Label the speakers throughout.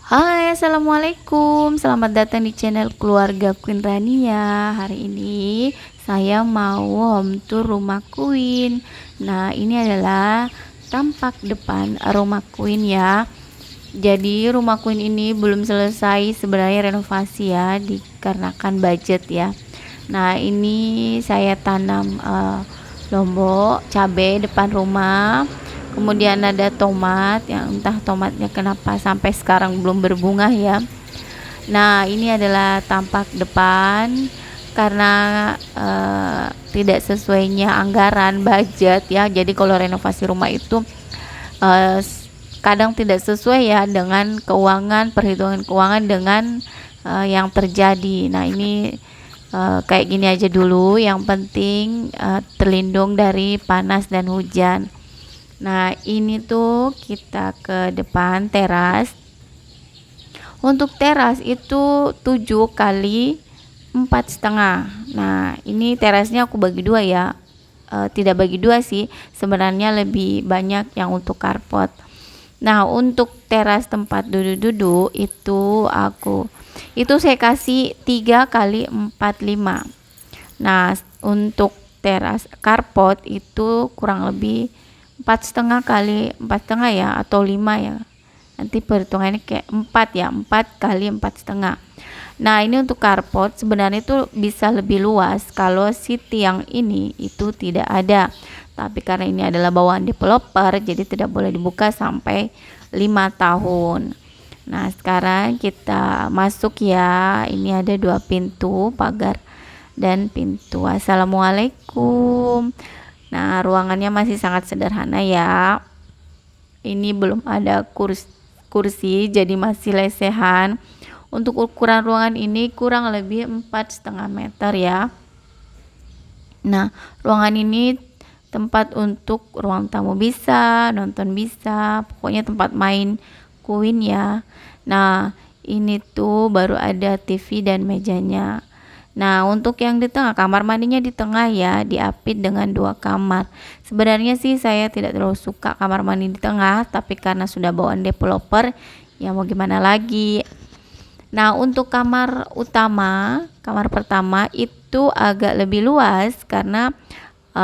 Speaker 1: Hai, assalamualaikum. Selamat datang di channel keluarga Queen Rania. Hari ini saya mau home tour rumah Queen. Nah, ini adalah tampak depan rumah Queen ya. Jadi rumah Queen ini belum selesai sebenarnya renovasi ya, dikarenakan budget ya. Nah, ini saya tanam lombok cabai depan rumah. Kemudian ada tomat yang entah tomatnya kenapa sampai sekarang belum berbunga ya. Nah, ini adalah tampak depan karena tidak sesuainya anggaran budget ya. Jadi kalau renovasi rumah itu uh, kadang tidak sesuai ya dengan keuangan, perhitungan keuangan dengan yang terjadi. Nah, ini kayak gini aja dulu. Yang penting terlindung dari panas dan hujan. Nah, ini tuh kita ke depan teras. Untuk teras itu 7 kali 4,5. Nah, ini terasnya aku bagi dua ya. Tidak bagi dua sih, sebenarnya lebih banyak yang untuk carport. Nah, untuk teras tempat duduk-duduk itu saya kasih 3 kali 4,5. Nah, untuk teras carport itu kurang lebih 4,5 kali 4,5 ya, atau 5 ya, nanti perhitungannya kayak 4 ya, 4 kali 4,5. Nah, ini untuk carport sebenarnya itu bisa lebih luas kalau si tiang ini itu tidak ada, tapi karena ini adalah bawaan developer jadi tidak boleh dibuka sampai 5 tahun. Nah, sekarang kita masuk ya. Ini ada 2 pintu, pagar dan pintu. Assalamualaikum. Nah, ruangannya masih sangat sederhana ya. Ini belum ada kursi jadi masih lesehan. Untuk ukuran ruangan ini kurang lebih 4,5 meter ya. Nah, ruangan ini tempat untuk ruang tamu bisa, nonton bisa, pokoknya tempat main Queen ya. Nah, ini tuh baru ada TV dan mejanya. Nah, untuk yang di tengah, kamar mandinya di tengah ya, diapit dengan 2 kamar. Sebenarnya sih saya tidak terlalu suka kamar mandi di tengah, tapi karena sudah bawaan developer, ya mau gimana lagi. Nah, untuk kamar utama, kamar pertama itu agak lebih luas karena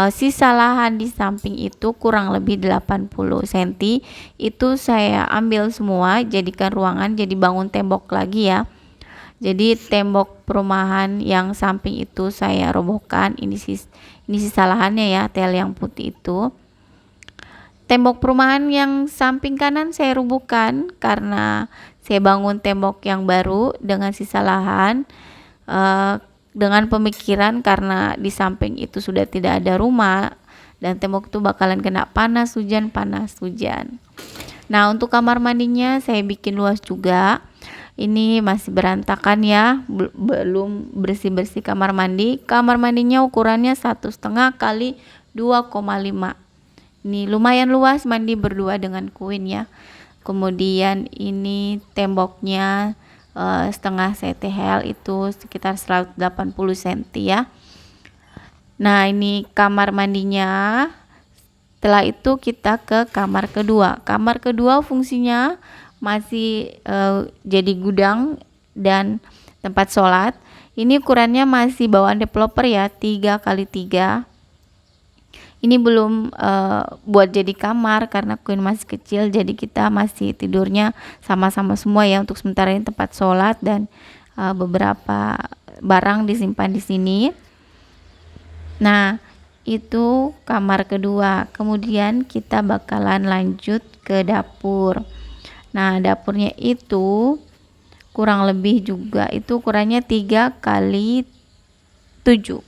Speaker 1: sisa lahan di samping itu kurang lebih 80 cm. Itu saya ambil semua, jadikan ruangan, jadi bangun tembok lagi ya. Jadi tembok perumahan yang samping itu saya robohkan. Ini sisa lahannya ya, tel yang putih itu. Tembok perumahan yang samping kanan saya rubuhkan karena saya bangun tembok yang baru dengan sisa lahan, dengan pemikiran karena di samping itu sudah tidak ada rumah dan tembok itu bakalan kena panas hujan. Nah, untuk kamar mandinya saya bikin luas juga. Ini masih berantakan ya, belum bersih-bersih kamar mandi. Kamar mandinya ukurannya 1,5 kali 2,5. Ini lumayan luas, mandi berdua dengan Queen ya. Kemudian ini temboknya setengah CTL itu sekitar 180 cm ya. Nah, ini kamar mandinya. Setelah itu kita ke kamar kedua. Kamar kedua fungsinya masih jadi gudang dan tempat sholat. Ini ukurannya masih bawaan developer ya, 3 kali 3. Ini belum buat jadi kamar karena Queen masih kecil, jadi kita masih tidurnya sama-sama semua ya. Untuk sementara ini tempat sholat dan beberapa barang disimpan di sini. Nah, itu kamar kedua. Kemudian kita bakalan lanjut ke dapur. Nah, dapurnya itu kurang lebih juga itu ukurannya 3 kali 7.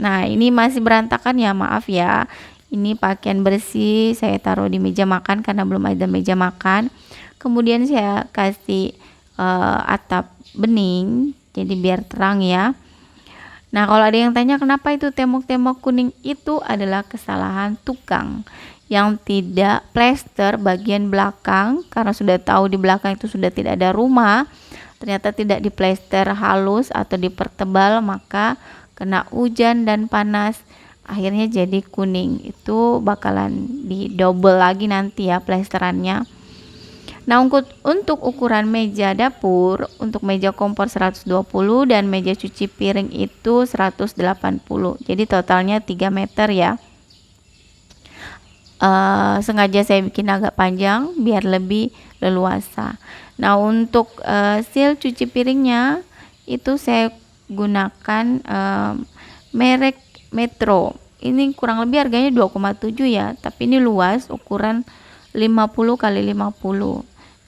Speaker 1: Nah, ini masih berantakan ya, maaf ya. Ini pakaian bersih saya taruh di meja makan karena belum ada meja makan. Kemudian saya kasih atap bening jadi biar terang ya. Nah, kalau ada yang tanya kenapa itu tembok-tembok kuning, itu adalah kesalahan tukang yang tidak plester bagian belakang karena sudah tahu di belakang itu sudah tidak ada rumah. Ternyata tidak diplester halus atau dipertebal, maka kena hujan dan panas akhirnya jadi kuning. Itu bakalan di double lagi nanti ya plesterannya. Nah, untuk ukuran meja dapur, untuk meja kompor 120 dan meja cuci piring itu 180. Jadi totalnya 3 meter ya. Sengaja saya bikin agak panjang biar lebih leluasa. Nah, untuk seal cuci piringnya itu saya gunakan merek Metro. Ini kurang lebih harganya 2,7 ya, tapi ini luas, ukuran 50 kali 50.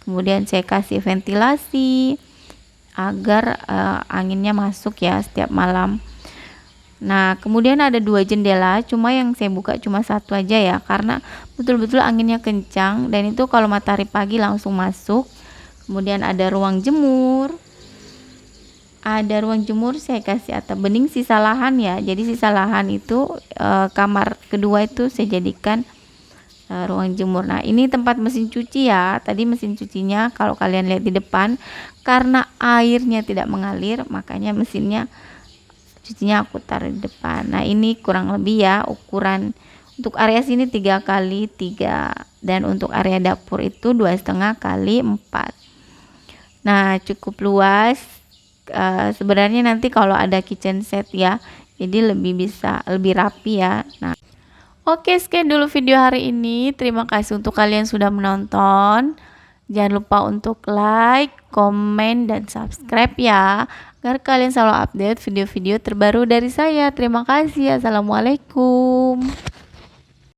Speaker 1: Kemudian saya kasih ventilasi agar anginnya masuk ya setiap malam. Nah, kemudian ada 2 jendela, cuma yang saya buka cuma satu aja ya, karena betul-betul anginnya kencang dan itu kalau matahari pagi langsung masuk. Kemudian ada ruang jemur. Ada ruang jemur saya kasih atap bening sisa lahan ya. Jadi sisa lahan itu kamar kedua itu saya jadikan ruang jemur. Nah, ini tempat mesin cuci ya. Tadi mesin cucinya kalau kalian lihat di depan, karena airnya tidak mengalir, makanya mesinnya cucinya aku taruh di depan. Nah, ini kurang lebih ya ukuran untuk area sini 3 kali 3 dan untuk area dapur itu 2,5 kali 4. Nah, cukup luas. Sebenarnya nanti kalau ada kitchen set ya, jadi lebih rapi ya. Nah, oke, sekian dulu video hari ini. Terima kasih untuk kalian sudah menonton. Jangan lupa untuk like, komen, dan subscribe ya, agar kalian selalu update video-video terbaru dari saya. Terima kasih. Assalamualaikum.